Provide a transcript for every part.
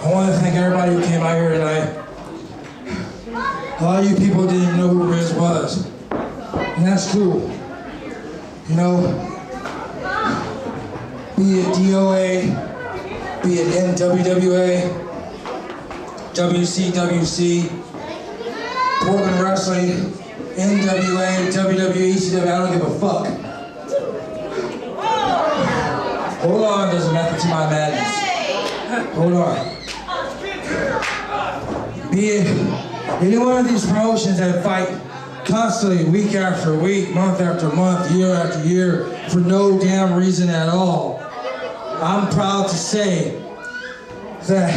I want to thank everybody who came out here tonight. A lot of you people didn't even know who Rizz was. And that's cool. You know, be it DOA, be it NWWA, WCWC, Portland Wrestling, NWA, WWE, ECW, I don't give a fuck. Hold on, there's a method to my madness. Hold on. Be it any one of these promotions that fight constantly, week after week, month after month, year after year, for no damn reason at all. I'm proud to say that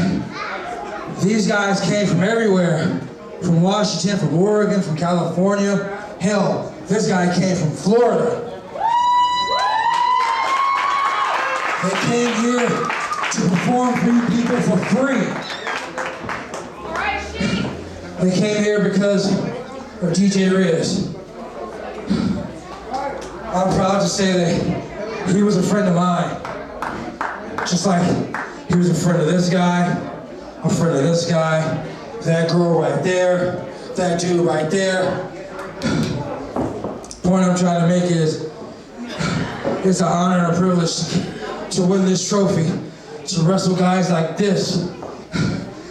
these guys came from everywhere. From Washington, from Oregon, from California. Hell, this guy came from Florida. They came here to perform for you people for free. They came here because of DJ Rizz. I'm proud to say that he was a friend of mine. Just like he was a friend of this guy, a friend of this guy, that girl right there, that dude right there. The point I'm trying to make is, it's an honor and a privilege to win this trophy, to wrestle guys like this,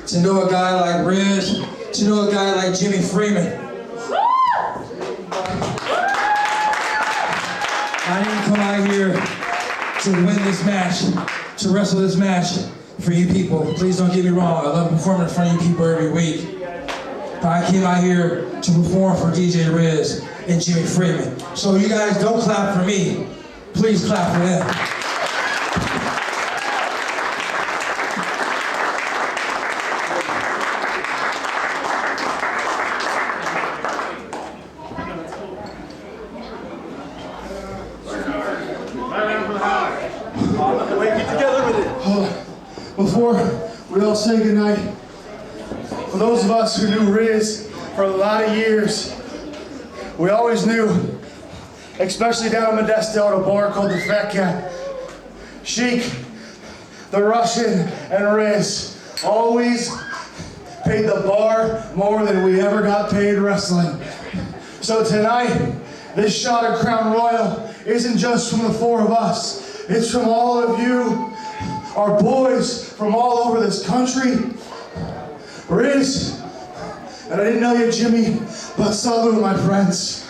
to know a guy like Rizz, to know a guy like Jimmy Freeman. I didn't come out here to win this match, to wrestle this match for you people. Please don't get me wrong, I love performing in front of you people every week. But I came out here to perform for DJ Rizz and Jimmy Freeman. So you guys don't clap for me, please clap for them. Before we all say goodnight, for those of us who knew Rizz for a lot of years, we always knew, especially down in Modesto at a bar called the Fat Cat, Sheik, the Russian, and Rizz always paid the bar more than we ever got paid wrestling. So tonight, this shot of Crown Royal isn't just from the four of us, it's from all of you, our boys from all over this country. Rizz, and I didn't know you, Jimmy, but salute, my friends.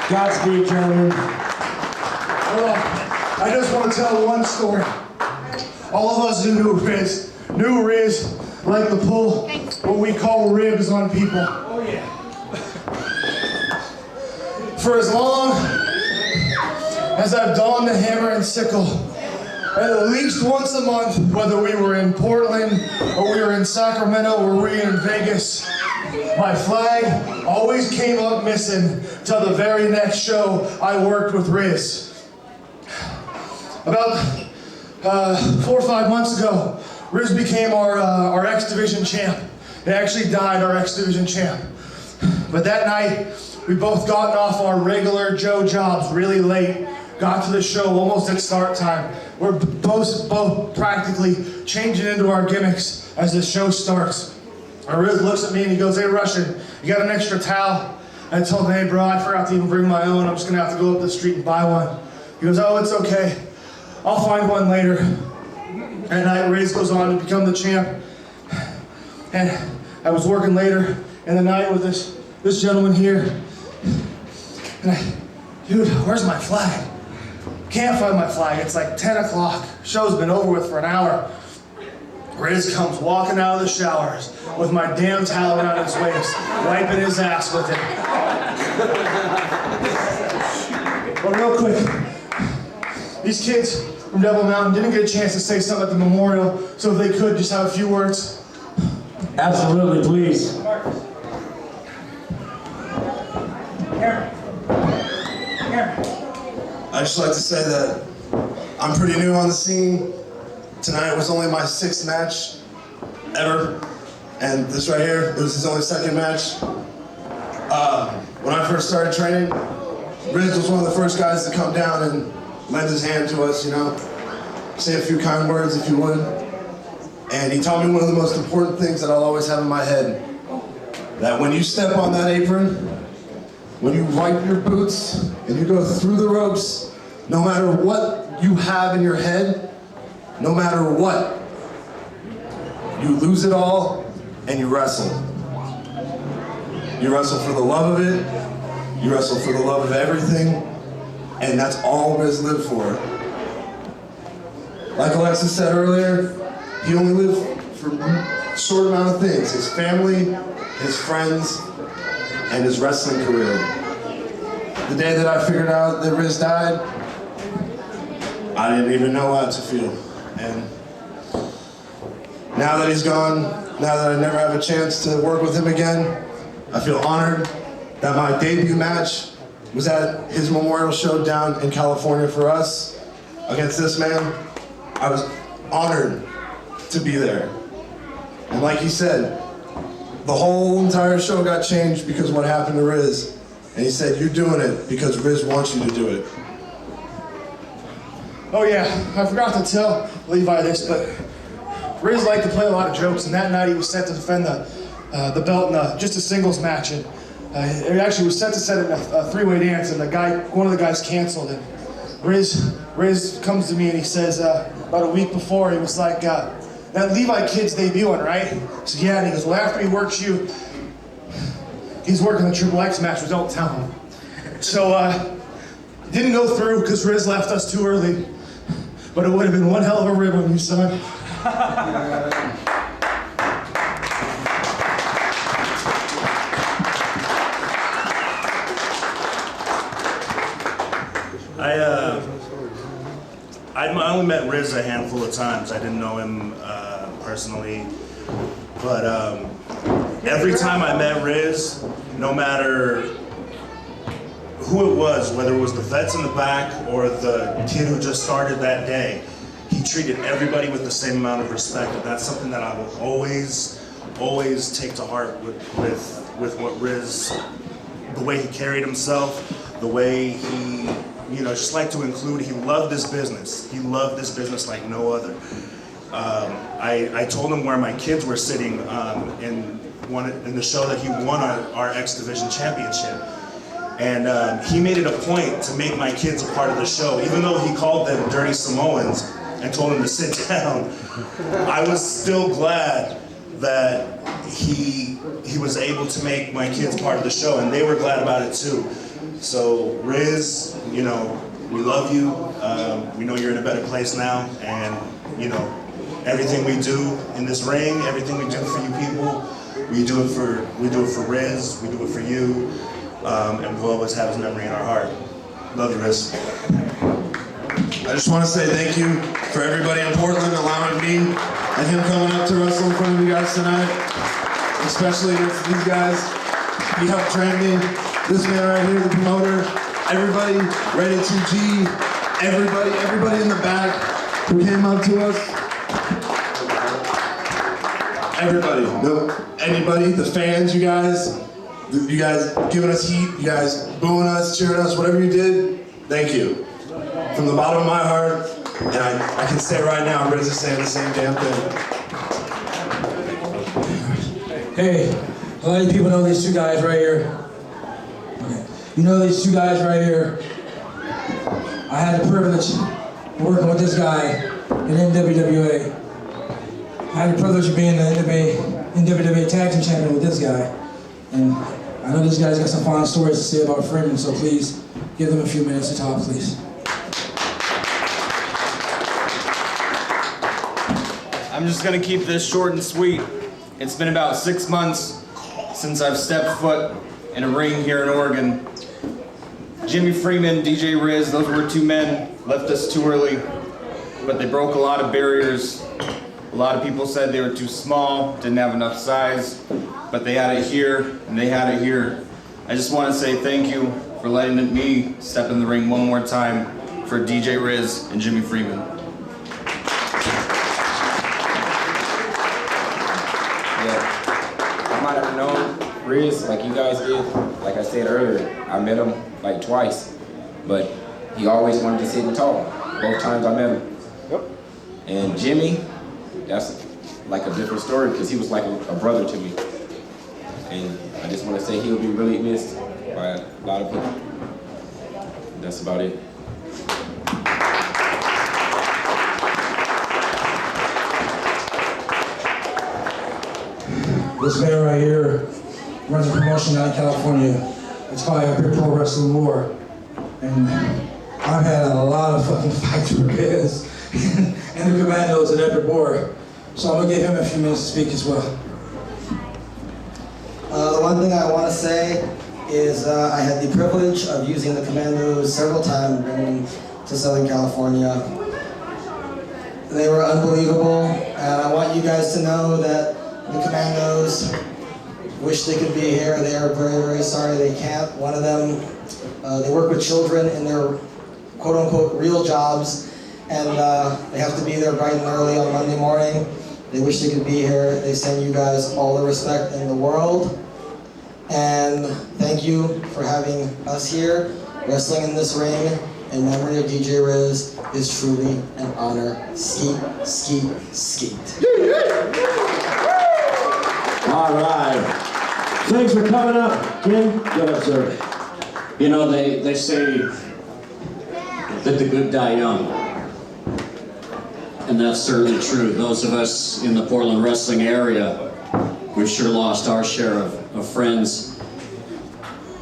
Godspeed, gentlemen. I just want to tell one story. All of us who knew Rizz like to pull what we call ribs on people. Oh yeah. For as long as I've donned the hammer and sickle, at least once a month, whether we were in Portland, or we were in Sacramento, or we were in Vegas, my flag always came up missing till the very next show I worked with Rizz. About 4 or 5 months ago, Rizz became our X Division champ. He actually died our X Division champ. But that night, we both gotten off our regular Joe jobs really late, got to the show almost at start time. We're both practically changing into our gimmicks as the show starts. And Rizz looks at me and he goes, "Hey Russian, you got an extra towel?" I told him, "Hey bro, I forgot to even bring my own. I'm just gonna have to go up the street and buy one." He goes, "Oh, it's okay. I'll find one later." At night, Rizz goes on to become the champ. And I was working later in the night with this gentleman here. And dude, where's my flag? Can't find my flag. It's like 10 o'clock. Show's been over with for an hour. Rizz comes walking out of the showers with my damn towel around his waist, wiping his ass with it. But real quick, these kids from Devil Mountain didn't get a chance to say something at the memorial, so if they could, just have a few words. Absolutely, please. I'd just like to say that I'm pretty new on the scene. Tonight was only my 6th match ever, and this right here, it was his only 2nd match. When I first started training, Rizz was one of the first guys to come down and lend his hand to us, you know, say a few kind words if you would. And he taught me one of the most important things that I'll always have in my head, that when you step on that apron, when you wipe your boots and you go through the ropes, no matter what you have in your head, no matter what, you lose it all and you wrestle. You wrestle for the love of it, you wrestle for the love of everything, and that's all Rizz lived for. Like Alexis said earlier, he only lived for a short amount of things: his family, his friends, and his wrestling career. The day that I figured out that Rizz died, I didn't even know how to feel. And now that he's gone, now that I never have a chance to work with him again, I feel honored that my debut match was at his memorial show down in California for us against this man. I was honored to be there. And like he said, the whole entire show got changed because of what happened to Rizz. And he said, you're doing it because Rizz wants you to do it. Oh yeah, I forgot to tell Levi this, but Rizz liked to play a lot of jokes, and that night he was set to defend the belt in just a singles match. And it actually was set to set in a three-way dance, and one of the guys canceled it. Rizz comes to me and he says, about a week before, he was like, that Levi kid's debuting, right? I said, yeah, and he goes, well, after he works you, he's working the Triple X match, but don't tell him. So, didn't go through because Rizz left us too early, but it would have been one hell of a rib on you, son. I only met Rizz a handful of times. I didn't know him personally, but every time I met Rizz, no matter who it was, whether it was the vets in the back or the kid who just started that day, he treated everybody with the same amount of respect, and that's something that I will always take to heart with what Rizz, the way he carried himself, the way he, just like to include, he loved this business. He loved this business like no other. I told him where my kids were sitting in the show that he won our X Division championship. And he made it a point to make my kids a part of the show, even though he called them Dirty Samoans and told them to sit down. I was still glad that he was able to make my kids part of the show, and they were glad about it too. So Rizz, we love you. We know you're in a better place now, and everything we do in this ring, everything we do for you people, we do it for Rizz, we do it for you. And we'll always have his memory in our heart. Love you, Rizz. I just want to say thank you for everybody in Portland allowing me and him coming up to wrestle in front of you guys tonight, especially against these guys. He helped train me. This man right here, the promoter, everybody, Ready 2G, everybody in the back who came up to us. Anybody, the fans, you guys giving us heat, you guys booing us, cheering us, whatever you did, thank you. From the bottom of my heart, and I can say right now, Rizz is saying the same damn thing. Hey, a lot of people know these two guys right here. You know these two guys right here. I had the privilege of working with this guy in NWWA. I had the privilege of being the NWWA Tag Team Champion with this guy. And I know this guy's got some fine stories to say about Freeman, so please give them a few minutes to talk, please. I'm just gonna keep this short and sweet. It's been about 6 months since I've stepped foot in a ring here in Oregon. Jimmy Freeman, DJ Rizz, those were two men, left us too early, but they broke a lot of barriers. A lot of people said they were too small, didn't have enough size, but they had it here, and they had it here. I just want to say thank you for letting me step in the ring one more time for DJ Rizz and Jimmy Freeman. I might have known Rizz like you guys did. Like I said earlier, I met him like twice, but he always wanted to sit and talk. Both times I met him. Yep. And Jimmy, that's like a different story because he was like a brother to me. And I just want to say he'll be really missed by a lot of people. That's about it. This man right here runs a promotion down in California. It's called Pro Wrestling War. And I've had a lot of fucking fights with Rizz and the Commandos at every board. So I'm gonna give him a few minutes to speak as well. The one thing I want to say is I had the privilege of using the Commandos several times bringing to Southern California. They were unbelievable, and I want you guys to know that the Commandos wish they could be here. They are very, very sorry they can't. One of them, they work with children in their quote-unquote real jobs, and they have to be there bright and early on Monday morning. They wish they could be here. They send you guys all the respect in the world. And thank you for having us here. Wrestling in this ring in memory of DJ Rizz is truly an honor. Skeet, skeet, skeet. All right. Thanks for coming up, Ken. Go ahead, sir. You know, they say that the good die young. And that's certainly true. Those of us in the Portland wrestling area, we've sure lost our share of friends.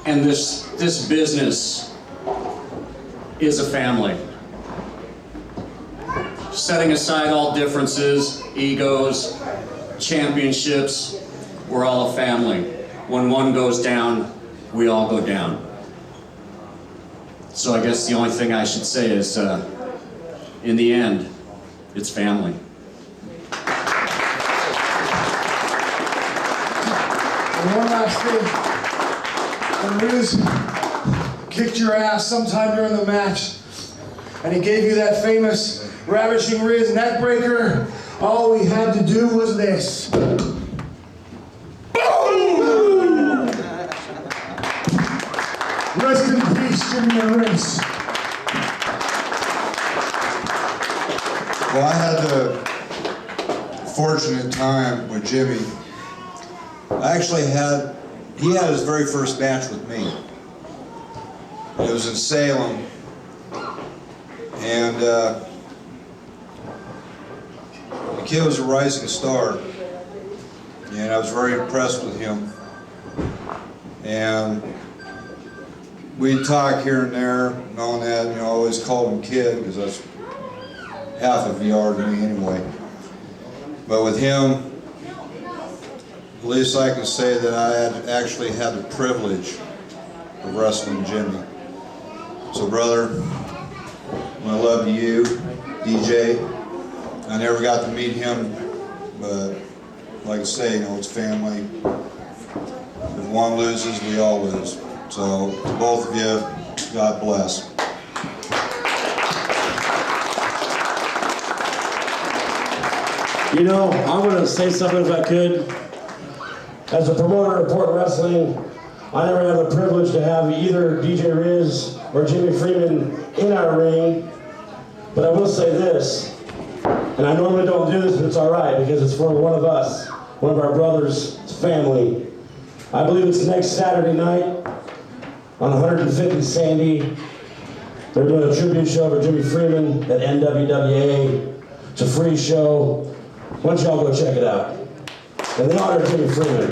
And this business is a family. Setting aside all differences, egos, championships, we're all a family. When one goes down, we all go down. So I guess the only thing I should say is, in the end, it's family. And one last thing. When Rizz kicked your ass sometime during the match, and he gave you that famous ravishing Rizz neck breaker, all we had to do was this. Boom! Rest in peace, Jimmy and Rizz. Well, I had the fortunate time with Jimmy. He had his very first match with me. It was in Salem. And the kid was a rising star. And I was very impressed with him. And we'd talk here and there and all that, I always called him kid because that's half of VR to me anyway. But with him, at least I can say that I had actually had the privilege of wrestling Jimmy. So brother, my love to you, DJ. I never got to meet him, but like I say, it's family. If one loses, we all lose. So to both of you, God bless. You know, I'm going to say something if I could. As a promoter of Portland Wrestling, I never had the privilege to have either DJ Rizz or Jimmy Freeman in our ring. But I will say this, and I normally don't do this, but it's all right because it's for one of us, one of our brothers' family. I believe it's next Saturday night on 150 Sandy. They're doing a tribute show for Jimmy Freeman at NWWA. It's a free show. Why don't y'all go check it out? And the honor of Jimmy Freeman.